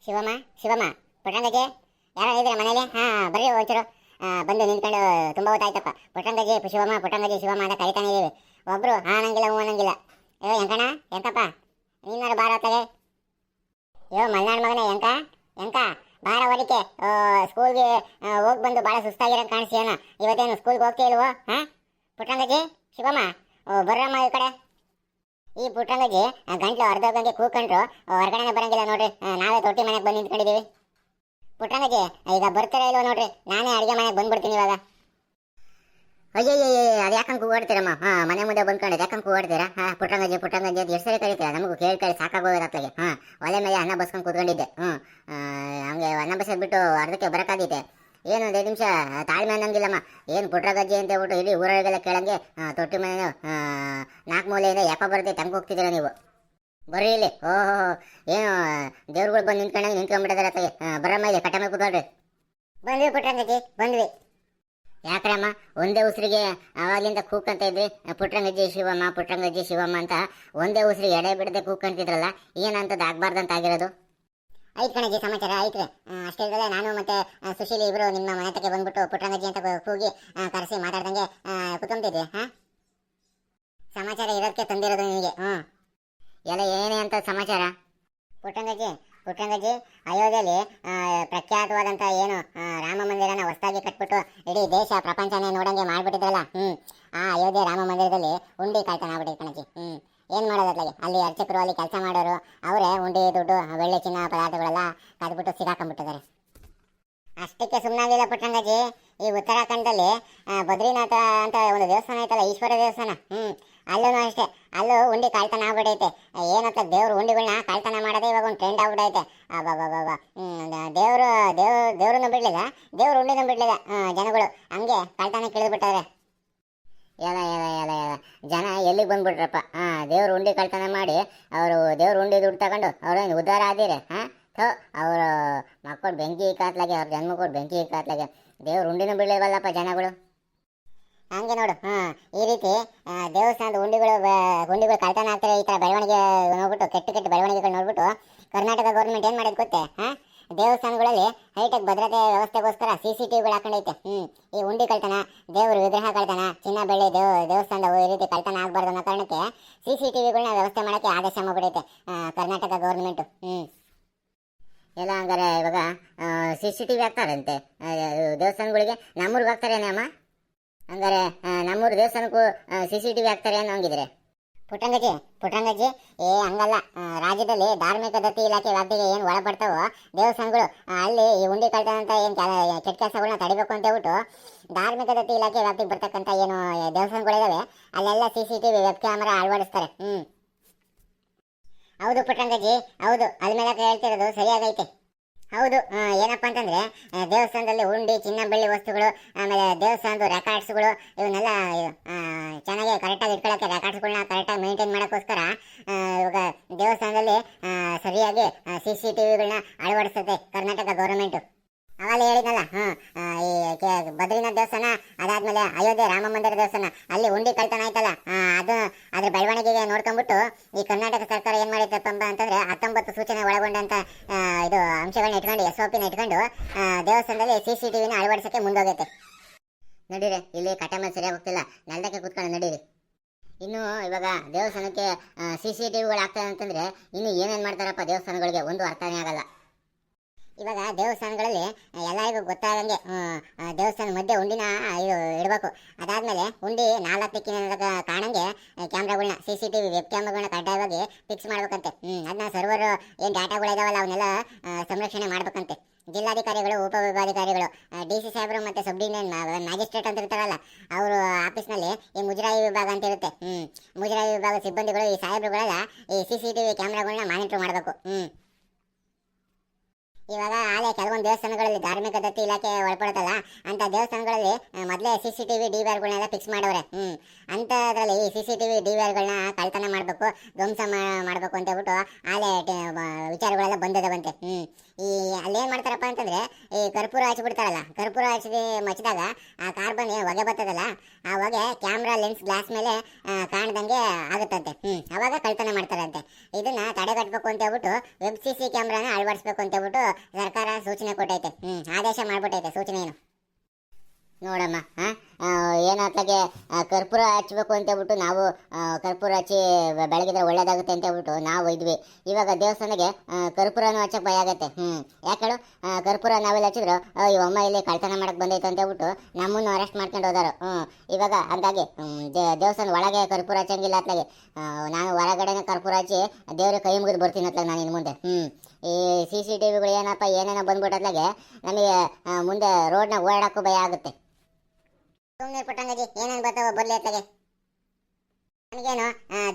ಶಿವಮ್ಮ ಶಿವಮ್ಮ ಪುಟ್ಟಂಗಜ್ಜಿ ಯಾರೋ ಇದ್ದೀರಾ ಮನೇಲಿ? ಬರ್ರಿ ಒಂಚೂರು ಬಂದು ನಿಂತ್ಕೊಂಡು ತುಂಬ ಹೊತ್ತಾಯ್ತಪ್ಪ. ಪುಟ್ಟಂಗಜ್ಜಿ ಶಿವಮ್ಮ ಪುಟ್ಟಂಗಜ್ಜಿ ಶಿವಮ್ಮ ಅಂತ ಕರಿತಾನೆ ಇದೀವಿ. ಒಬ್ರು ಅನ್ನಂಗಿಲ್ಲ ಹೂ ಅನ್ನಂಗಿಲ್ಲ. ಎಂಕಣ್ಣ ಎಂಕಪ್ಪ ನೀನಾರು ಬಾರ ಹೊತ್ತಾಗೆ. ಮಲ್ನಾಡ್ ಮಗನೇ ಎಂಕ ಎಂಕ ಬಾರ ಹೊಡಿಕೆ. ಸ್ಕೂಲ್ಗೆ ಹೋಗಿ ಬಂದು ಭಾಳ ಸುಸ್ತಾಗಿರೋ ಕಾಣಿಸಿ ಏನೋ. ಇವತ್ತೇನು ಸ್ಕೂಲ್ಗೆ ಹೋಗ್ತಾ ಇಲ್ವೋ? ಪುಟ್ಟಂಗಜ್ಜಿ ಶಿವಮ್ಮ ಬರ್ರಮ್ಮ ಈ ಕಡೆ. ಈ ಪುಟ್ಟಂಗಜ್ಜಿ ಗಂಟ್ಲು ಅರ್ಧೋಗಂಗೆ ಕೂಕೊಂಡ್ರು ಹೊರಗಡೆನೆ ಬರಂಗಿಲ್ಲ ನೋಡ್ರಿ. ನಾವೇ ತೊಟ್ಟಿ ಮನೆಗೆ ಬಂದು ನಿಂತ್ಕೊಂಡಿದ್ದೀವಿ. ಪುಟ್ಟಂಗಜ್ಜಿ ಈಗ ಬರ್ತೀರಾ ಇಲ್ವೋ ನೋಡ್ರಿ, ನಾನೇ ಅಡುಗೆ ಮನೆಗೆ ಬಂದ್ಬಿಡ್ತೀನಿ ಇವಾಗ. ಅಯ್ಯೋ ಅದು ಯಾಕಂಗೆ ಕೂಗಾಡ್ತೀರಮ್ಮ? ಮನೆ ಮುಂದೆ ಬಂದ್ಕೊಂಡು ಯಾಕಂಗೆ ಕೂಗಾಡ್ತೀರಾ? ಪುಟ್ಟಂಗಜ್ಜಿ ಪುಟ್ಟಂಗಜ್ಜಿ ಅಂತ ಎಷ್ಟು ಸರಿ ಕರೀತೀರಾ? ನಮಗೂ ಕೇಳಿ ಸಾಕಾಗೋದಾಗ್ಲಾಗೆ. ಒಲೆ ಮೇಲೆ ಅನ್ನ ಬಸ್ಕೊಂಡು ಕೂತ್ಕೊಂಡಿದ್ದೆ. ಹಂಗೆ ಅನ್ನ ಬಸ್ಬಿಟ್ಟು ಅರ್ಧಕ್ಕೆ ಬರೋಕ್ಕಾಗೈತೆ. ಏನು 5 ನಿಮಿಷ ತಾಳ್ಮೆ ಅನ್ನಂಗಿಲ್ಲಮ್ಮ. ಏನು ಪುಟ್ಟಗಜ್ಜಿ ಅಂತ ಹೇಳ್ಬಿಟ್ಟು ಇಡೀ ಊರೊಳಗೆಲ್ಲ ಕೇಳಂಗೆ ತೊಟ್ಟಿ ಮನೆ 4 ಮೂಲೆಯಿಂದ ಯಾಕೋ ಬರುತ್ತೆ ತಂಗೆ ಹೋಗ್ತಿದ್ದೀರಾ ನೀವು? ಬರ್ರಿ ಇಲ್ಲಿ. ಓಹೋ ಏನು ದೇವ್ರುಗಳು ಬಂದು ನಿಂತ್ಕೊಂಡ್ಬಿಟ್ಟಿದ್ದಾರೆ ಅತ್ತಗೆ. ಬರಮ್ಮ ಇಲ್ಲಿ ಕಟ್ಟ ಮೇಲೆ ಕೂತ್ಕೊಳ್ರಿ. ಬಂದ್ವಿ ಪುಟ್ಟಂಗಜ್ಜಿ ಬಂದ್ವಿ. ಯಾಕ್ರಮ್ಮ ಒಂದೇ ಉಸಿರಿಗೆ ಆವಾಗಲಿಂದ ಕೂಕ್ಕಂತ ಇದ್ರಿ ಪುಟ್ಟಂಗಜ್ಜಿ ಶಿವಮ್ಮ ಪುಟ್ಟಂಗಜ್ಜಿ ಶಿವಮ್ಮ ಅಂತ ಒಂದೇ ಉಸಿರಿಗೆ ಎಡೆ ಬಿಡದೆ ಕೂಕ್ಕಂತಿದ್ರಲ್ಲ, ಏನಂತದ್ದು ಆಗ್ಬಾರ್ದಂತ ಆಗಿರೋದು? ಐತ್ ಕಣಜ್ಜಿ ಸಮಾಚಾರ ಐತ್ರಿ. ಅಷ್ಟೇ ಇಲ್ಲದೆ ನಾನು ಮತ್ತೆ ಸುಶೀಲಿ ಇಬ್ರು ನಿಮ್ಮ ಮನೆ ತಕ್ಕೆ ಬಂದ್ಬಿಟ್ಟು ಪುಟ್ಟಂಗಜ್ಜಿ ಅಂತ ಕೂಗಿ ಕರೆಸಿ ಮಾತಾಡ್ದಂಗೆ ಕುತ್ಕೊಂತಿದ್ವಿ. ಸಮಾಚಾರ ಇರೋದಕ್ಕೆ ತಂದಿರೋದು ನಿಮಗೆ. ಎಲ್ಲ ಏನೇ ಅಂತ ಸಮಾಚಾರ? ಪುಟ್ಟಂಗಜ್ಜಿ ಅಯೋಧ್ಯೆಯಲ್ಲಿ ಪ್ರಖ್ಯಾತವಾದಂಥ ಏನು ರಾಮ ಮಂದಿರನ ಹೊಸದಾಗಿ ಕಟ್ಬಿಟ್ಟು ಇಡೀ ದೇಶ ಪ್ರಪಂಚನೇ ನೋಡಂಗೆ ಮಾಡ್ಬಿಟ್ಟಿದ್ರಲ್ಲ. ಆ ಅಯೋಧ್ಯೆ ರಾಮ ಮಂದಿರದಲ್ಲಿ ಉಂಡಿ ಕಾಯ್ತಾನ ಆಗ್ಬಿಟ್ಟಿದೆ ಕಣಜ್ಜಿ. ಏನು ಮಾಡೋದತ್ಲಾಗೆ ಅಲ್ಲಿ ಅರ್ಚಕರು ಅಲ್ಲಿ ಕೆಲಸ ಮಾಡೋರು ಅವರೇ ಉಂಡಿ ದುಡ್ಡು ಬೆಳ್ಳಿ ಚಿನ್ನ ಪದಾರ್ಥಗಳೆಲ್ಲ ಕದ್ಬಿಟ್ಟು ಸಿಗಾಕೊಂಡ್ಬಿಟ್ಟಿದ್ದಾರೆ. ಅಷ್ಟಕ್ಕೆ ಸುಮ್ಮನಾಗಿಲ್ಲ ಪುಟ್ಟಂಗಜ್ಜಿ. ಈ ಉತ್ತರಾಖಂಡದಲ್ಲಿ ಬದ್ರಿನಾಥ ಅಂತ ಒಂದು ದೇವಸ್ಥಾನ ಐತಲ್ಲ, ಈಶ್ವರ ದೇವಸ್ಥಾನ. ಅಲ್ಲೂ ಅಷ್ಟೇ, ಅಲ್ಲೂ ಉಂಡಿ ಕಾಳ್ತನ ಆಗ್ಬಿಡೈತೆ. ಏನಂತ ದೇವ್ರು ಉಂಡಿಗಳನ್ನ ಕಾಳ್ತನ ಮಾಡೋದೇ ಇವಾಗ ಒಂದು ಟ್ರೆಂಡ್ ಆಗ್ಬಿಡೈತೆ. ದೇವ್ರನ್ನು ಬಿಡ್ಲಿಲ್ಲ, ದೇವ್ರು ಉಂಡಿನೂ ಬಿಡ್ಲಿಲ್ಲ. ಜನಗಳು ಹಂಗೆ ಕಾಳ್ತನ ಕೇಳಿದ್ಬಿಟ್ಟಾರೆ. ಎಲ್ಲ ಜನ ಎಲ್ಲಿಗೆ ಬಂದ್ಬಿಟ್ರಪ್ಪ? ದೇವ್ರು ಉಂಡಿ ಕಳ್ತನ ಮಾಡಿ ಅವರು ದೇವ್ರು ಉಂಡಿ ದುಡ್ಡು ತಗೊಂಡು ಅವ್ರೇನು ಉದ್ಧಾರ ಆದಿರೆ? ಅವರು ಮಕ್ಕಳು ಬೆಂಕಿ ಕಾತ್ಲಾಗೆ, ಅವ್ರ ಜನ್ಮ ಕೊಟ್ಟು ಬೆಂಕಿ ಕಾತ್ಲಾಗೆ. ದೇವ್ರು ಉಂಡಿನೂ ಬಿಡಲಿವಲ್ಲಪ್ಪ ಜನಗಳು. ಹಂಗೆ ನೋಡು. ಈ ರೀತಿ ದೇವಸ್ಥಾನದ ಉಂಡಿಗಳು ಕಳ್ತನ ಆಗ್ತಾರೆ. ಈ ಥರ ಬೆಳವಣಿಗೆ ನೋಡ್ಬಿಟ್ಟು ಕೆಟ್ಟ ಬೆಳವಣಿಗೆಗಳು ನೋಡ್ಬಿಟ್ಟು ಕರ್ನಾಟಕ ಗೌರ್ಮೆಂಟ್ ಏನು ಮಾಡಿದ್ ಗೊತ್ತೇ? ದೇವಸ್ಥಾನಗಳಲ್ಲಿ ಹೈಟೆಕ್ ಭದ್ರತೆ ವ್ಯವಸ್ಥೆಗೋಸ್ಕರ CCTVಗಳು ಹಾಕೊಂಡೈತೆ. ಈ ಉಂಡಿ ಕಳ್ತನ, ದೇವ್ರ ವಿಗ್ರಹ ಕಳ್ತನ, ಚಿನ್ನ ಬೆಳ್ಳಿ ದೇವಸ್ಥಾನದ ಈ ರೀತಿ ಕಳ್ತನ ಆಗಬಾರ್ದು ಅನ್ನೋ ಕಾರಣಕ್ಕೆ CCTVಗಳನ್ನ ವ್ಯವಸ್ಥೆ ಮಾಡೋಕ್ಕೆ ಆದೇಶ ಮಾಡ್ಬಿಡೈತೆ ಕರ್ನಾಟಕ ಗೌರ್ಮೆಂಟು. ಎಲ್ಲ ಹಂಗಾರೆ ಇವಾಗ CCTV ಹಾಕ್ತಾರಂತೆ ದೇವಸ್ಥಾನಗಳಿಗೆ. ನಮ್ಮೂರ್ಗೆ ಹಾಕ್ತಾರೇನೆ ಅಮ್ಮ? ಹಂಗಾರೆ ನಮ್ಮೂರು ದೇವಸ್ಥಾನಕ್ಕೂ CCTV ಹಾಕ್ತಾರೆ ಅನ್ನೋ ಹಂಗಿದ್ರೆ? ಪುಟ್ಟಂಗಜ್ಜಿ ಹಂಗಲ್ಲ. ರಾಜ್ಯದಲ್ಲಿ ಧಾರ್ಮಿಕ ದತ್ತಿ ಇಲಾಖೆ ವ್ಯಾಪ್ತಿಗೆ ಏನು ಒಳಪಡ್ತಾವೋ ದೇವಸ್ಥಾನಗಳು, ಅಲ್ಲಿ ಈ ಉಂಡಿ ಕಳ್ತನ ಅಂತ ಏನು ಕೆಟ್ಟ ಕೆಲಸಗಳನ್ನ ತಡಿಬೇಕು ಅಂತ ಹೇಳ್ಬಿಟ್ಟು ಧಾರ್ಮಿಕ ದತ್ತಿ ಇಲಾಖೆ ವ್ಯಾಪ್ತಿಗೆ ಬರ್ತಕ್ಕಂಥ ಏನು ದೇವಸ್ಥಾನಗಳಿದಾವೆ ಅಲ್ಲೆಲ್ಲ CCTV ವೆಬ್ ಕ್ಯಾಮರಾ ಅಳವಡಿಸ್ತಾರೆ. ಹೌದು ಪುಟ್ಟಂಗಜ್ಜಿ ಹೌದು, ಅದ್ರ ಮೇಲೆ ಹೇಳ್ತಿರೋದು ಸರಿಯಾಗೈತೆ. ಹೌದು. ಏನಪ್ಪ ಅಂತಂದರೆ ದೇವಸ್ಥಾನದಲ್ಲಿ ಉಂಡಿ ಚಿನ್ನ ಬೆಳ್ಳಿ ವಸ್ತುಗಳು, ಆಮೇಲೆ ದೇವಸ್ಥಾನದ ರೆಕಾರ್ಡ್ಸ್ಗಳು ಇವನ್ನೆಲ್ಲ ಚೆನ್ನಾಗಿ ಕರೆಕ್ಟಾಗಿ ಇಟ್ಕೊಳ್ಳೋಕ್ಕೆ ರೆಕಾರ್ಡ್ಸ್ಗಳನ್ನ ಕರೆಕ್ಟಾಗಿ ಮೇಂಟೈನ್ ಮಾಡೋಕ್ಕೋಸ್ಕರ ಇವಾಗ ದೇವಸ್ಥಾನದಲ್ಲಿ ಸರಿಯಾಗಿ CCTVಗಳನ್ನ ಅಳವಡಿಸುತ್ತೆ ಕರ್ನಾಟಕ ಗೌರ್ಮೆಂಟು. ಅವಾಗ ಹೇಳಿದ್ನಲ್ಲ, ಈ ಬದ್ರಿನಾಥ್ ದೇವಸ್ಥಾನ ಅದಾದ್ಮೇಲೆ ಅಯೋಧ್ಯೆ ರಾಮ ಮಂದಿರ ದೇವಸ್ಥಾನ ಅಲ್ಲಿ ಉಂಡಿ ಕಳ್ತನ ಆಯ್ತಲ್ಲ, ಅದ್ರ ಬೆಳವಣಿಗೆಗೆ ನೋಡ್ಕೊಂಡ್ಬಿಟ್ಟು ಈ ಕರ್ನಾಟಕ ಸರ್ಕಾರ ಏನ್ ಮಾಡಿತ್ತಪ್ಪ ಅಂತಂದ್ರೆ 19 ಸೂಚನೆ ಒಳಗೊಂಡಂತ ಇದು ಅಂಶಗಳನ್ನ ಇಟ್ಕೊಂಡು SOPನ ಇಟ್ಕೊಂಡು ದೇವಸ್ಥಾನದಲ್ಲಿ CCTVನ ಅಳವಡಿಸಕ್ಕೆ ಮುಂದೋಗೈತೆ. ನಡೀರಿ, ಇಲ್ಲಿ ಕಟ್ಟ ಮೇಲೆ ಸರಿಯಾಗಿ ಹೋಗ್ತಿಲ್ಲ, ನೆಲದಕ್ಕೆ ಕೂತ್ಕೊಂಡು ನಡೀರಿ. ಇನ್ನು ಇವಾಗ ದೇವಸ್ಥಾನಕ್ಕೆ CCTVಗಳು ಆಗ್ತದೆ ಅಂತಂದ್ರೆ ಇನ್ನು ಏನೇನು ಮಾಡ್ತಾರಪ್ಪ ದೇವಸ್ಥಾನಗಳಿಗೆ ಒಂದು ಅರ್ಥನೇ ಆಗಲ್ಲ. ಇವಾಗ ದೇವಸ್ಥಾನಗಳಲ್ಲಿ ಎಲ್ಲರಿಗೂ ಗೊತ್ತಾಗಂಗೆ ದೇವಸ್ಥಾನ ಮಧ್ಯೆ ಉಂಡಿನ ಇಡಬೇಕು. ಅದಾದ್ಮೇಲೆ ಉಂಡಿ 4 ದಿಕ್ಕಿನ ಕಾಣಂಗೆ ಕ್ಯಾಮ್ರಾಗಳನ್ನ CCTV ವೆಬ್ ಕ್ಯಾಮ್ರಾಗಳನ್ನ ಕಡ್ಡಾಯವಾಗಿ ಫಿಕ್ಸ್ ಮಾಡ್ಬೇಕಂತೆ. ಅದನ್ನ ಸರ್ವರ್ ಏನು ಡಾಟಾಗಳು ಇದಾವಲ್ಲ ಅವನ್ನೆಲ್ಲ ಸಂರಕ್ಷಣೆ ಮಾಡ್ಬೇಕಂತೆ. ಜಿಲ್ಲಾಧಿಕಾರಿಗಳು, ಉಪವಿಭಾಗಾಧಿಕಾರಿಗಳು, DC ಸಾಹೇಬರು ಮತ್ತು ಸಬ್ ಡಿವಿಷನ್ ಮ್ಯಾಜಿಸ್ಟ್ರೇಟ್ ಅಂತ ಇರ್ತಾರಲ್ಲ ಅವರು ಆಫೀಸ್ನಲ್ಲಿ ಈ ಮುಜರಾಯಿ ವಿಭಾಗ ಅಂತ ಇರುತ್ತೆ. ಮುಜರಾಯಿ ವಿಭಾಗ ಸಿಬ್ಬಂದಿಗಳು ಈ ಸಾಹೇಬರುಗಳೆಲ್ಲ ಈ CCTV ಕ್ಯಾಮ್ರಾಗಳನ್ನ ಮಾನಿಟರ್ ಮಾಡಬೇಕು. ಇವಾಗ ಆಲೆ ಕೆಲವೊಂದು ದೇವಸ್ಥಾನಗಳಲ್ಲಿ ಧಾರ್ಮಿಕ ದತ್ತಿ ಇಲಾಖೆ ಒಳಪಡುತ್ತಲ್ಲ ಅಂತ ದೇವಸ್ಥಾನಗಳಲ್ಲಿ ಮೊದಲೇ CCTV DVRಗಳನ್ನೆಲ್ಲ ಫಿಕ್ಸ್ ಮಾಡವ್ರೆ. ಅಂಥದ್ರಲ್ಲಿ ಈ CCTV DVRಗಳನ್ನ ಕಳ್ತನ ಮಾಡಬೇಕು, ಧ್ವಂಸ ಮಾಡಬೇಕು ಅಂತ ಹೇಳ್ಬಿಟ್ಟು ಆಲೆ ವಿಚಾರಗಳೆಲ್ಲ ಬಂದಿದ್ದಾವಂತೆ. ಈ ಅಲ್ಲೇನು ಮಾಡ್ತಾರಪ್ಪ ಅಂತಂದ್ರೆ ಈ ಕರ್ಪೂರ ಹಚ್ಚಿಬಿಡ್ತಾರಲ್ಲ, ಕರ್ಪೂರ ಮಚ್ಚಿದಾಗ ಆ ಕಾರ್ಬನ್ ಹೊಗೆ ಬರ್ತದಲ್ಲ, ಆ ಹೊಗೆ ಕ್ಯಾಮ್ರಾ ಲೆನ್ಸ್ ಗ್ಲಾಸ್ ಮೇಲೆ ಕಾಣ್ದಂಗೆ ಆಗುತ್ತಂತೆ. ಅವಾಗ ಕಳ್ತನ ಮಾಡ್ತಾರಂತೆ. ಇದನ್ನ ತಡೆಗಟ್ಟಬೇಕು ಅಂತ ಹೇಳ್ಬಿಟ್ಟು ವೆಬ್ CC ಕ್ಯಾಮ್ರಾನ ಅಳವಡಿಸ್ಬೇಕು ಅಂತ ಹೇಳ್ಬಿಟ್ಟು ಸರ್ಕಾರ ಸೂಚನೆ ಕೊಟ್ಟೈತೆ. ಆದೇಶ ಮಾಡ್ಬಿಟ್ಟೈತೆ. ಸೂಚನೆ ಏನು ನೋಡಮ್ಮ, ಏನಾಗ್ತಾಗೆ ಕರ್ಪೂರ ಹಚ್ಬೇಕು ಅಂತ ಹೇಳ್ಬಿಟ್ಟು ನಾವು ಕರ್ಪೂರ ಹಚ್ಚಿ ಬೆಳಗಿದ್ರೆ ಒಳ್ಳೇದಾಗುತ್ತೆ ಅಂತ ಹೇಳ್ಬಿಟ್ಟು ನಾವು ಇದ್ವಿ. ಇವಾಗ ದೇವಸ್ಥಾನಕ್ಕೆ ಕರ್ಪೂರನೂ ಹಚ್ಚಕ್ಕೆ ಭಯ ಆಗತ್ತೆ. ಯಾಕೆ ಹೇಳು, ಕರ್ಪೂರ ನಾವೆಲ್ಲ ಹಚ್ಚಿದ್ರು ಇವಮ್ಮ ಇಲ್ಲಿ ಕಳ್ತನ ಮಾಡಕ್ಕೆ ಬಂದೈತೆ ಅಂತ ಹೇಳ್ಬಿಟ್ಟು ನಮ್ಮನ್ನು ಅರೆಸ್ಟ್ ಮಾಡ್ಕೊಂಡು ಹೋದಾರು. ಇವಾಗ ಹಂಗಾಗಿ ದೇವಸ್ಥಾನ ಒಳಗೆ ಕರ್ಪೂರ ಹಚ್ಚಂಗಿಲ್ಲ ಅತ್ಲಾಗೆ. ನಾನು ಹೊರಗಡೆನೇ ಕರ್ಪೂರ ಹಚ್ಚಿ ದೇವ್ರಿಗೆ ಕೈ ಮುಗಿದು ಬರ್ತೀನಿ ಅತ್ಲಾಗ ನಾನು ಇನ್ನು ಮುಂದೆ. ಈ CCTVಗಳು ಏನಪ್ಪ ಏನೇನೋ ಬಂದ್ಬಿಟ್ಟತ್ಲಾಗೆ ನಮಗೆ ಮುಂದೆ ರೋಡ್ನ ಓಡಾಡಕ್ಕೂ ಭಯ ಆಗುತ್ತೆ. ಸುಮ್ಮನೆ ಪುಟ್ಟಂಗಜಿ ಏನೇನು ಬರ್ತಾವ ಬರ್ಲಿ ಅತ್ಲಾಗೆ. ನನಗೇನು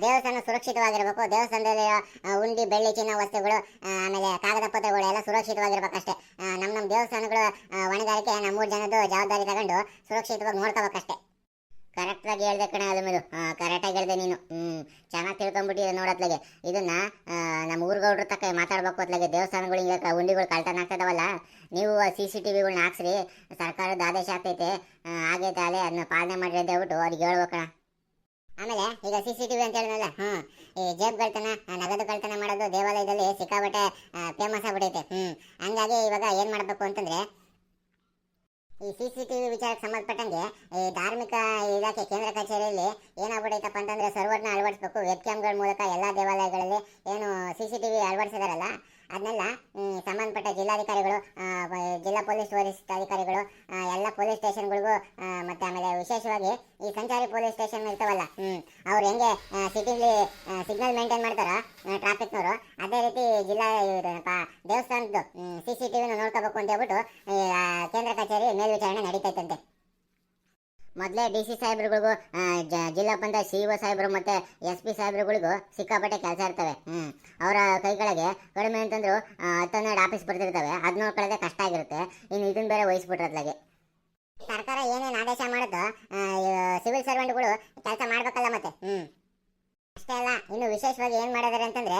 ದೇವಸ್ಥಾನ ಸುರಕ್ಷಿತವಾಗಿರ್ಬೇಕು, ದೇವಸ್ಥಾನದಲ್ಲಿ ಉಂಡಿ ಬೆಳ್ಳಿ ಚಿನ್ನ ವಸ್ತುಗಳು ಆಮೇಲೆ ಕಾಗದ ಪತ್ರಗಳು ಎಲ್ಲ ಸುರಕ್ಷಿತವಾಗಿರ್ಬೇಕಷ್ಟೇ. ನಮ್ಮ ದೇವಸ್ಥಾನಗಳು ಹೊಣೆಗಾರಿಕೆ ನಮ್ಮೂರು ಜನದ್ದು ಜವಾಬ್ದಾರಿ ತಗೊಂಡು ಸುರಕ್ಷಿತವಾಗಿ ನೋಡ್ಕೋಬೇಕಷ್ಟೇ. ಕರೆಕ್ಟಾಗಿ ಹೇಳ್ದೆ ಕಣ ಅಲ್ಲಮೇದು, ಕರೆಕ್ಟಾಗಿ ಹೇಳ್ದೆ ನೀನು. ಚೆನ್ನಾಗಿ ತಿಳ್ಕೊಂಬಿಟ್ಟಿದೆ ನೋಡತ್ಲಾಗೆ. ಇದನ್ನ ನಮ್ಮ ಊರುಗೌಡ್ರ ತಕ್ಕ ಮಾತಾಡ್ಬೇಕು ಅತ್ಲಾಗೆ. ದೇವಸ್ಥಾನಗಳಿಗೆ ಉಂಡಿಗಳು ಕಳ್ತನ ಆಗ್ತದವಲ್ಲ, ನೀವು CCTVಗಳನ್ನ ಹಾಕ್ಸ್ರಿ, ಸರ್ಕಾರದ ಆದೇಶ ಆಗ್ತೈತೆ, ಆಗೈತೆ ಅಲ್ಲೇ ಅದನ್ನ ಪಾಲನೆ ಮಾಡ್ರಿ ಅಂತ ಹೇಳ್ಬಿಟ್ಟು ಅವ್ರಿಗೆ ಹೇಳ್ಬೇಕಣ. ಆಮೇಲೆ ಈಗ CCTV ಅಂತ ಹೇಳಿದ್ನಲ್ಲ, ಈ ಜೇಬ್ ಕಳ್ತನ, ನಗದು ಕಳ್ತನ ಮಾಡೋದು ದೇವಾಲಯದಲ್ಲಿ ಸಿಕ್ಕಾಬಟ್ಟೆ ಫೇಮಸ್ ಆಗ್ಬಿಟ್ಟೈತೆ. ಹಂಗಾಗಿ ಇವಾಗ ಏನು ಮಾಡಬೇಕು ಅಂತಂದ್ರೆ ಈ CCTV ವಿಚಾರಕ್ಕೆ ಸಂಬಂಧಪಟ್ಟಂಗೆ ಈ ಧಾರ್ಮಿಕ ಇಲಾಖೆ ಕೇಂದ್ರ ಕಚೇರಿಯಲ್ಲಿ ಏನಾಗ್ಬಿಟ್ಟೈತಪ್ಪ ಅಂತಂದ್ರೆ ಸರ್ವರ್ನ ಅಳವಡಿಸಬೇಕು. ವೆಬ್ ಕ್ಯಾಮ್ಗಳ ಮೂಲಕ ಎಲ್ಲ ದೇವಾಲಯಗಳಲ್ಲಿ ಏನು CCTV ಅಳವಡಿಸಿದಾರಲ್ಲ ಅದನ್ನೆಲ್ಲ ಸಂಬಂಧಪಟ್ಟ ಜಿಲ್ಲಾಧಿಕಾರಿಗಳು, ಜಿಲ್ಲಾ ಪೊಲೀಸ್ ವರಿಷ್ಠಾಧಿಕಾರಿಗಳು, ಎಲ್ಲ ಪೊಲೀಸ್ ಸ್ಟೇಷನ್ಗಳಿಗೂ ಮತ್ತು ಆಮೇಲೆ ವಿಶೇಷವಾಗಿ ಈ ಸಂಚಾರಿ ಪೊಲೀಸ್ ಸ್ಟೇಷನ್ ಇರ್ತಾವಲ್ಲ, ಅವ್ರು ಹೆಂಗೆ ಸಿಟಿಲಿ ಸಿಗ್ನಲ್ ಮೇಂಟೈನ್ ಮಾಡ್ತಾರೋ ಟ್ರಾಫಿಕ್ನವರು, ಅದೇ ರೀತಿ ಜಿಲ್ಲಾ ದೇವಸ್ಥಾನದ್ದು CCTVನ ನೋಡ್ಕೋಬೇಕು ಅಂತ ಹೇಳ್ಬಿಟ್ಟು ಕೇಂದ್ರ ಕಚೇರಿ ಮೇಲ್ವಿಚಾರಣೆ ನಡೀತೈತಂತೆ. ಮೊದಲೇ DC ಸಾಹೇಬ್ರುಗಳಿಗೂ ಜಿಲ್ಲಾ ಪಂಚಾಯತ್ CO ಸಾಹೇಬರು ಮತ್ತು SP ಸಾಹೇಬ್ರುಗಳಿಗೂ ಸಿಕ್ಕಾಪಟ್ಟೆ ಕೆಲಸ ಇರ್ತವೆ. ಅವರ ಕೈ ಕೆಳಗೆ ಕಡಿಮೆ ಅಂತಂದ್ರು 10-12 ಆಫೀಸ್ ಬರ್ತಿರ್ತವೆ. ಅದು ನೋಡ್ಕೊಳ್ಳೋದೇ ಕಷ್ಟ ಆಗಿರುತ್ತೆ. ಇನ್ನು ಇದನ್ನ ಬೇರೆ ವಹಿಸ್ಬಿಟ್ರತ್ಲಾಗೆ. ಸರ್ಕಾರ ಏನೇನು ಆದೇಶ ಮಾಡುತ್ತೋ ಸಿವಿಲ್ ಸರ್ವೆಂಟ್ಗಳು ಕೆಲಸ ಮಾಡ್ಬೇಕಲ್ಲ ಮತ್ತೆ. ಅಷ್ಟೇ ಅಲ್ಲ, ಇನ್ನು ವಿಶೇಷವಾಗಿ ಏನು ಮಾಡಿದಾರೆ ಅಂತಂದ್ರೆ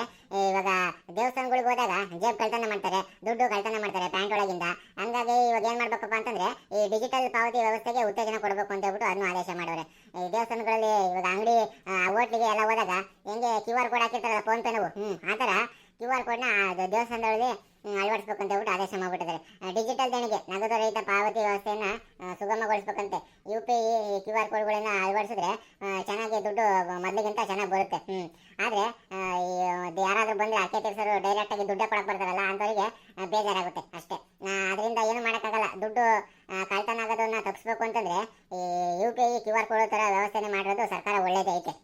ಇವಾಗ ದೇವಸ್ಥಾನಗಳಿಗೆ ಹೋದಾಗ ಜೇಬ್ ಕಳ್ತನ ಮಾಡ್ತಾರೆ, ದುಡ್ಡು ಕಳ್ತನ ಮಾಡ್ತಾರೆ ಪ್ಯಾಂಟ್ ಒಳಗಿಂದ. ಹಂಗಾಗಿ ಇವಾಗ ಏನು ಮಾಡ್ಬೇಕಪ್ಪ ಅಂತಂದ್ರೆ ಈ ಡಿಜಿಟಲ್ ಪಾವತಿ ವ್ಯವಸ್ಥೆಗೆ ಉತ್ತೇಜನ ಕೊಡಬೇಕು ಅಂತ ಹೇಳ್ಬಿಟ್ಟು ಅದನ್ನು ಆದೇಶ ಮಾಡವ್ರೆ. ಈ ದೇವಸ್ಥಾನಗಳಲ್ಲಿ ಇವಾಗ ಅಂಗಡಿ ಹೋಟ್ಲಿಗೆ ಎಲ್ಲ ಹೋದಾಗ ಹೆಂಗೆ QR ಕೋಡ್ ಹಾಕಿರ್ತಾರಲ್ಲ ಫೋನ್ ಪೇ ನಾವು, ಆ ಥರ QR ಕೋಡ್ನ ದೇವಸ್ಥಾನಗಳಲ್ಲಿ ಅಳವಡಿಸ್ಬೇಕು ಅಂತ ಹೇಳ್ಬಿಟ್ಟು ಆದೇಶ ಮಾಡಿಬಿಟ್ಟಿದ್ದಾರೆ. ಡಿಜಿಟಲ್ ದೇಣಿಗೆ ನಗದು ರಹಿತ ಪಾವತಿ ವ್ಯವಸ್ಥೆಯನ್ನು ಸುಗಮಗೊಳಿಸ್ಬೇಕಂತೆ. UPI QR ಕೋಡ್ಗಳನ್ನು ಅಳವಡಿಸಿದ್ರೆ ಚೆನ್ನಾಗಿ ದುಡ್ಡು ಮೊದಲಿಗಿಂತ ಚೆನ್ನಾಗಿ ಬರುತ್ತೆ. ಆದರೆ ಯಾರಾದರೂ ಬಂದರೆ ಅಕ್ಕೆ ತೀರ್ಸೋರು ಡೈರೆಕ್ಟಾಗಿ ದುಡ್ಡೇ ಕೊಡಕ್ಕೆ ಬರ್ತಾರಲ್ಲ, ಅಂಥವರಿಗೆ ಬೇಜಾರಾಗುತ್ತೆ ಅಷ್ಟೇ. ಅದರಿಂದ ಏನು ಮಾಡೋಕ್ಕಾಗಲ್ಲ. ದುಡ್ಡು ಕಳ್ತನ ಆಗೋದನ್ನ ತಪ್ಪಿಸ್ಬೇಕು ಅಂತಂದರೆ ಈ UPI QR ಕೋಡ್ ಥರ ವ್ಯವಸ್ಥೆನೇ ಮಾಡಿರೋದು ಸರ್ಕಾರ ಒಳ್ಳೇದೇ ಐತೆ.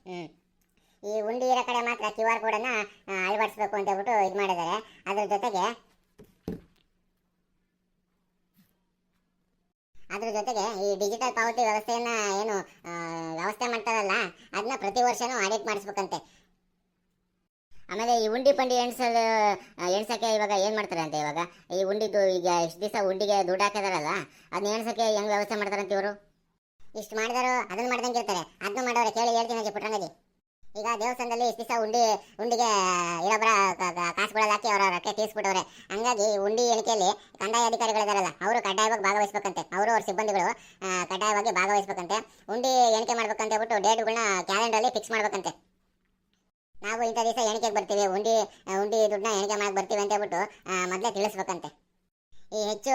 ಈ ಉಂಡಿ ಇರೋ ಕಡೆ ಮಾತ್ರ QR ಕೋಡನ್ನು ಅಳವಡಿಸ್ಬೇಕು ಅಂತ ಹೇಳ್ಬಿಟ್ಟು ಇದು ಮಾಡಿದ್ದಾರೆ. ಅದ್ರ ಜೊತೆಗೆ ಈ ಡಿಜಿಟಲ್ ಪಾವತಿ ವ್ಯವಸ್ಥೆಯನ್ನ ಏನು ವ್ಯವಸ್ಥೆ ಮಾಡ್ತಾರಲ್ಲ ಅದನ್ನ ಪ್ರತಿ ವರ್ಷನೂ ಆಡಿಟ್ ಮಾಡಿಸ್ಬೇಕಂತೆ. ಆಮೇಲೆ ಈ ಉಂಡಿ ಪಂಡಿ ಎಣ್ಸಕ್ಕೆ ಇವಾಗ ಏನು ಮಾಡ್ತಾರೆ ಅಂತ, ಇವಾಗ ಈ ಉಂಡಿದ್ದು ಈಗ ಇಷ್ಟು ದಿವಸ ಉಂಡಿಗೆ ದುಡ್ಡು ಹಾಕಿದಾರಲ್ಲ ಅದನ್ನ ಎಣ್ಸಕ್ಕೆ ಹೆಂಗೆ ವ್ಯವಸ್ಥೆ ಮಾಡ್ತಾರಂತ ಇವರು. ಇಷ್ಟು ಮಾಡಿದಾರು ಅದನ್ನ ಮಾಡ್ದಂಗೆ ಇರ್ತಾರೆ, ಅದನ್ನು ಮಾಡೋರೆ. ಕೇಳಿ ಹೇಳ್ತೀನಿ ಪುಟ್ಟಂಗಜಿ. ಈಗ ದೇವಸ್ಥಾನದಲ್ಲಿ ಇಷ್ಟು ದಿವಸ ಉಂಡಿಗೆ ಇರೊಬ್ಬರ ಕಾಸುಗಳಲ್ಲಿ ಹಾಕಿ ಅವರ ರೊಕ್ಕ ತೀರಿಸ್ಬಿಟ್ಟವ್ರೆ. ಹಂಗಾಗಿ ಉಂಡಿ ಎಣಿಕೆಯಲ್ಲಿ ಕಂದಾಯ ಅಧಿಕಾರಿಗಳಿದಾರಲ್ಲ ಅವರು ಕಡ್ಡಾಯವಾಗಿ ಭಾಗವಹಿಸ್ಬೇಕಂತೆ. ಅವರು ಅವ್ರ ಸಿಬ್ಬಂದಿಗಳು ಕಡ್ಡಾಯವಾಗಿ ಭಾಗವಹಿಸ್ಬೇಕಂತೆ. ಉಂಡಿ ಎಣಿಕೆ ಮಾಡ್ಬೇಕಂತ ಹೇಳ್ಬಿಟ್ಟು ಡೇಟ್ಗಳನ್ನ ಕ್ಯಾಲೆಂಡರಲ್ಲಿ ಫಿಕ್ಸ್ ಮಾಡ್ಬೇಕಂತೆ. ನಾವು ಇಂಥ ದಿವಸ ಎಣಿಕೆಗೆ ಬರ್ತೀವಿ, ಉಂಡಿ ದುಡ್ಡನ್ನ ಎಣಿಕೆ ಮಾಡಕ್ಕೆ ಬರ್ತೀವಿ ಅಂತ ಹೇಳ್ಬಿಟ್ಟು ಮೊದಲೇ ತಿಳಿಸ್ಬೇಕಂತೆ. ಈ ಹೆಚ್ಚು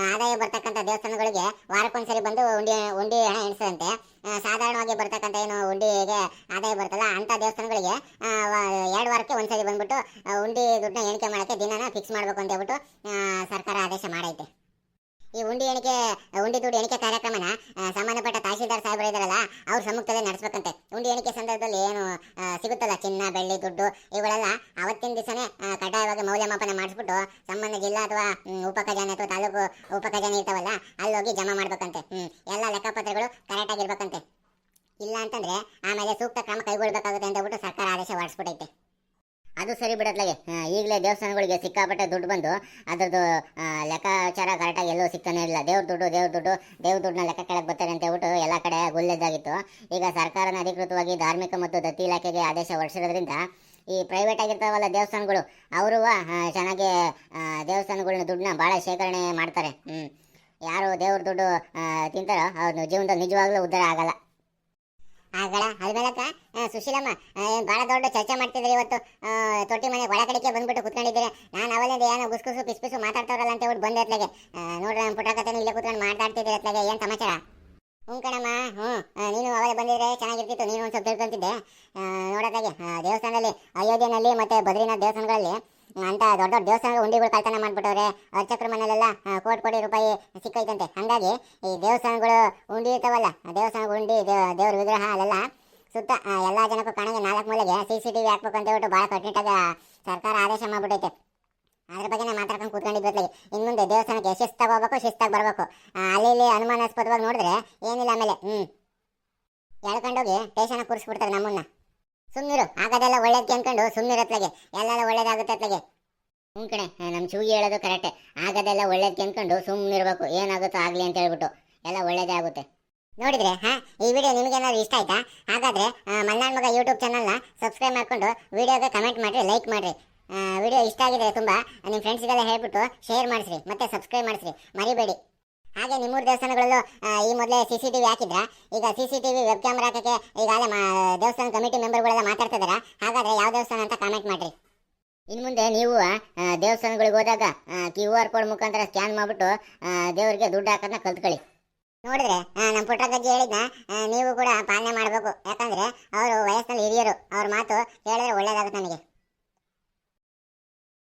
ಆದಾಯ ಬರ್ತಕ್ಕಂಥ ದೇವಸ್ಥಾನಗಳಿಗೆ ವಾರಕ್ಕೊಂದ್ಸರಿ ಬಂದು ಉಂಡಿ ಹಣ ಎಣಿಸದಂತೆ. ಸಾಧಾರಣವಾಗಿ ಬರ್ತಕ್ಕಂಥ ಏನು ಉಂಡಿಗೆ ಆದಾಯ ಬರ್ತಲ್ಲ ಅಂಥ ದೇವಸ್ಥಾನಗಳಿಗೆ 2 ವಾರಕ್ಕೆ ಒಂದ್ಸರಿ ಬಂದ್ಬಿಟ್ಟು ಉಂಡಿ ದುಡ್ಡನ್ನ ಎಣಿಕೆ ಮಾಡೋಕ್ಕೆ ದಿನನ ಫಿಕ್ಸ್ ಮಾಡಬೇಕು ಅಂತ ಹೇಳ್ಬಿಟ್ಟು ಸರ್ಕಾರ ಆದೇಶ ಮಾಡೈತೆ. ಈ ಉಂಡಿ ದುಡ್ಡು ಎಣಿಕೆ ಕಾರ್ಯಕ್ರಮನ ಸಂಬಂಧಪಟ್ಟ ತಹಶೀಲ್ದಾರ್ ಸಾಹೇಬರು ಇದಾರಲ್ಲ ಅವ್ರ ಸಮ್ಮುಖದಲ್ಲೇ ನಡೆಸ್ಬೇಕಂತೆ. ಉಂಡಿ ಎಣಿಕೆ ಸಂದರ್ಭದಲ್ಲಿ ಏನು ಸಿಗುತ್ತಲ್ಲ ಚಿನ್ನ ಬೆಳ್ಳಿ ದುಡ್ಡು ಇವುಗಳೆಲ್ಲ ಅವತ್ತಿನ ದಿವಸನೇ ಕಡ್ಡಾಯವಾಗಿ ಮೌಲ್ಯಮಾಪನ ಮಾಡಿಸ್ಬಿಟ್ಟು ಸಂಬಂಧ ಜಿಲ್ಲಾ ಅಥವಾ ಉಪಖಜಾನೆ ಅಥವಾ ತಾಲೂಕು ಉಪಖಜಾನೆ ಇರ್ತಾವಲ್ಲ ಅಲ್ಲೋಗಿ ಜಮಾ ಮಾಡ್ಬೇಕಂತೆ. ಎಲ್ಲ ಲೆಕ್ಕಪತ್ರಗಳು ಕರೆಕ್ಟ್ ಆಗಿರ್ಬೇಕಂತೆ. ಇಲ್ಲ ಅಂತಂದ್ರೆ ಆಮೇಲೆ ಸೂಕ್ತ ಕ್ರಮ ಕೈಗೊಳ್ಬೇಕಾಗುತ್ತೆ ಅಂತ ಹೇಳ್ಬಿಟ್ಟು ಸರ್ಕಾರ ಆದೇಶ ಹೊರಡಿಸ್ಬಿಟ್ಟೈತೆ. ಅದು ಸರಿ ಬಿಡತ್ಲಾಗೆ ಈಗಲೇ ದೇವಸ್ಥಾನಗಳಿಗೆ ಸಿಕ್ಕಾಪಟ್ಟೆ ದುಡ್ಡು ಬಂದು ಅದ್ರದ್ದು ಲೆಕ್ಕಾಚಾರ ಕರೆಕ್ಟಾಗಿ ಎಲ್ಲೂ ಸಿಗ್ತಾನೆ ಇಲ್ಲ. ದೇವ್ರ ದುಡ್ಡನ್ನ ಲೆಕ್ಕ ಕೆಳಗೆ ಬರ್ತಾರೆ ಅಂತ ಹೇಳ್ಬಿಟ್ಟು ಎಲ್ಲ ಕಡೆ ಗುಲ್ಲೆದ್ದಾಗಿತ್ತು. ಈಗ ಸರ್ಕಾರನ ಅಧಿಕೃತವಾಗಿ ಧಾರ್ಮಿಕ ಮತ್ತು ದತ್ತಿ ಇಲಾಖೆಗೆ ಆದೇಶ ಹೊರಡಿಸಿರೋದ್ರಿಂದ ಈ ಪ್ರೈವೇಟ್ ಆಗಿರ್ತಾವಲ್ಲ ದೇವಸ್ಥಾನಗಳು, ಅವರು ಚೆನ್ನಾಗಿ ದೇವಸ್ಥಾನಗಳನ್ನ ದುಡ್ಡನ್ನ ಭಾಳ ಶೇಖರಣೆ ಮಾಡ್ತಾರೆ. ಯಾರು ದೇವ್ರ ದುಡ್ಡು ತಿಂತಾರೋ ಅವ್ರ ಜೀವನದಲ್ಲಿ ನಿಜವಾಗ್ಲೂ ಉದ್ಧಾರ ಆಗಲ್ಲ. ಆಗಲ್ಲ ಅದ್ಮೇಲಕ್ಕ ಸುಶೀಲಮ್ಮ ಭಾಳ ದೊಡ್ಡ ಚರ್ಚೆ ಮಾಡ್ತಿದ್ರಿ ಇವತ್ತು. ತೊಟ್ಟಿ ಮನೆ ಒಳಗಡೆಗೆ ಬಂದ್ಬಿಟ್ಟು ಕುತ್ಕೊಂಡಿದ್ದೀರಿ. ನಾನು ಅವಲಿಂದ ಏನೋ ಗುಸ್ಗುಸು ಪಿಸ್ಪಿಸು ಮಾತಾಡ್ತಾರಲ್ಲ ಅಂತ ಹೇಳ್ಬಿಟ್ಟು ಬಂದೆ ಅತ್ಲಾಗೆ. ನೋಡ್ರಿ ನಮ್ಮ ಪುಟಕತೆನೂ ಇಲ್ಲೇ ಕೂತ್ಕೊಂಡು ಮಾತಾಡ್ತಿದ್ದೀರಿ ಅತ್ಲಾಗೆ. ಏನು ಸಮಾಚಾರ? ಕಣಮ್ಮ. ನೀನು ಅವಾಗ ಬಂದಿದ್ರೆ ಚೆನ್ನಾಗಿರ್ತಿತ್ತು, ನೀನು ಒಂದು ಸ್ವಲ್ಪ ತಿಳ್ಕೊಂತಿದ್ದೆ. ನೋಡೋದಾಗೆ ದೇವಸ್ಥಾನದಲ್ಲಿ ಅಯೋಧ್ಯೆನಲ್ಲಿ ಮತ್ತು ಬದ್ರಿನಾಥ್ ದೇವಸ್ಥಾನಗಳಲ್ಲಿ ಅಂತ ದೊಡ್ಡ ದೊಡ್ಡ ದೇವಸ್ಥಾನಗಳ ಉಂಡಿಗಳು ಕಳ್ತನ ಮಾಡಿಬಿಟ್ಟವ್ರೆ. ಅರ್ಚಕ್ರ ಮನೆಯಲ್ಲೆಲ್ಲ ಕೋಟಿ ರೂಪಾಯಿ ಸಿಕ್ಕೈತಂತೆ. ಹಾಗಾಗಿ ಈ ದೇವಸ್ಥಾನಗಳು ಉಂಡಿ ಇರ್ತಾವಲ್ಲ, ದೇವಸ್ಥಾನಗಳ ಉಂಡಿ ದೇವ್ರ ವಿಗ್ರಹ ಅಲ್ಲೆಲ್ಲ ಸುತ್ತ ಎಲ್ಲ ಜನಕ್ಕೂ ಕಾಣಂಗೆ 4 ಮೂಲೆಗೆ CCTV ಹಾಕ್ಬೇಕು ಅಂತ ಹೇಳ್ಬಿಟ್ಟು ಭಾಳ ಕಟ್ಟುನಿಟ್ಟಾಗ ಸರ್ಕಾರ ಆದೇಶ ಮಾಡ್ಬಿಟ್ಟೈತೆ. ಅದ್ರ ಬಗ್ಗೆ ಮಾತಾಡ್ಕೊಂಡು ಕೂತ್ಕೊಂಡಿದ್ವಿ. ಇನ್ನು ಮುಂದೆ ದೇವಸ್ಥಾನಕ್ಕೆ ಶಿಸ್ತಾಗಿ ಹೋಗ್ಬೇಕು, ಶಿಸ್ತಾಗಿ ಬರಬೇಕು. ಅಲ್ಲಿ ಇಲ್ಲಿ ಅನುಮಾನಾಸ್ಪದವಾಗಿ ನೋಡಿದ್ರೆ ಏನಿಲ್ಲ ಆಮೇಲೆ ಎಳ್ಕೊಂಡೋಗಿ ಸ್ಟೇಷನ್ ಕೂರಿಸ್ಬಿಡ್ತಾರೆ ನಮ್ಮನ್ನ. ಸುಮ್ಮನಿರು, ಆಗೋದೆಲ್ಲ ಒಳ್ಳೇದಕ್ಕೆ ಅಂದ್ಕೊಂಡು ಸುಮ್ಮನಿರತ್ಲಾಗೆ ಎಲ್ಲೆಲ್ಲ ಒಳ್ಳೇದಾಗುತ್ತೆ ಅತ್ಲಾಗೆ. ಕಣೆ, ನಮ್ಮ ಚೂಗಿ ಹೇಳೋದು ಕರೆಕ್ಟೆ. ಆಗೋದೆಲ್ಲ ಒಳ್ಳೇದಕ್ಕೆ ಅಂದ್ಕೊಂಡು ಸುಮ್ಮನಿರ್ಬೇಕು, ಏನಾಗುತ್ತೋ ಆಗಲಿ ಅಂತ ಹೇಳ್ಬಿಟ್ಟು ಎಲ್ಲ ಒಳ್ಳೇದೇ ಆಗುತ್ತೆ. ನೋಡಿದ್ರೆ ಈ ವಿಡಿಯೋ ನಿಮಗೇನಾದ್ರು ಇಷ್ಟ ಆಯ್ತಾ? ಹಾಗಾದರೆ ಮಲ್ನಾಡ್ ಮಗ ಯೂಟ್ಯೂಬ್ ಚಾನಲ್ನ ಸಬ್ಸ್ಕ್ರೈಬ್ ಮಾಡಿಕೊಂಡು ವಿಡಿಯೋಗೆ ಕಮೆಂಟ್ ಮಾಡಿರಿ, ಲೈಕ್ ಮಾಡಿರಿ. ವಿಡಿಯೋ ಇಷ್ಟ ಆಗಿದೆ ತುಂಬ, ನಿಮ್ಮ ಫ್ರೆಂಡ್ಸ್ಗೆಲ್ಲ ಹೇಳ್ಬಿಟ್ಟು ಶೇರ್ ಮಾಡಿಸ್ರಿ, ಮತ್ತೆ ಸಬ್ಸ್ಕ್ರೈಬ್ ಮಾಡಿಸ್ರಿ, ಮರಿಬೇಡಿ. ಹಾಗೆ ನಿಮ್ಮೂರು ದೇವಸ್ಥಾನಗಳಲ್ಲೂ ಈ ಮೊದಲೇ CCTV ಹಾಕಿದ್ರ? ಈಗ CCTV ವೆಬ್ ಕ್ಯಾಮ್ರಾ ಹಾಕೋಕ್ಕೆ ಈಗಾಗಲೇ ದೇವಸ್ಥಾನ ಕಮಿಟಿ ಮೆಂಬರ್ಗಳೆಲ್ಲ ಮಾತಾಡ್ತಿದಾರ. ಹಾಗಾದರೆ ಯಾವ ದೇವಸ್ಥಾನ ಅಂತ ಕಾಮೆಂಟ್ ಮಾಡಿರಿ. ಇನ್ನು ಮುಂದೆ ನೀವು ದೇವಸ್ಥಾನಗಳಿಗೆ ಹೋದಾಗ QR ಕೋಡ್ ಮುಖಾಂತರ ಸ್ಕ್ಯಾನ್ ಮಾಡಿಬಿಟ್ಟು ದೇವರಿಗೆ ದುಡ್ಡು ಹಾಕೋದನ್ನ ಕಲ್ತ್ಕೊಳ್ಳಿ. ನೋಡಿದ್ರೆ ನಮ್ಮ ಪುಟ್ಟಗಜ್ಜಿ ಹೇಳಿದ್ನ ನೀವು ಕೂಡ ಪಾಲನೆ ಮಾಡಬೇಕು. ಯಾಕಂದರೆ ಅವರು ವಯಸ್ಸಿನಲ್ಲಿ ಹಿರಿಯರು, ಅವ್ರ ಮಾತು ಹೇಳಿದ್ರೆ ಒಳ್ಳೇದಾಗುತ್ತೆ ನನಗೆ.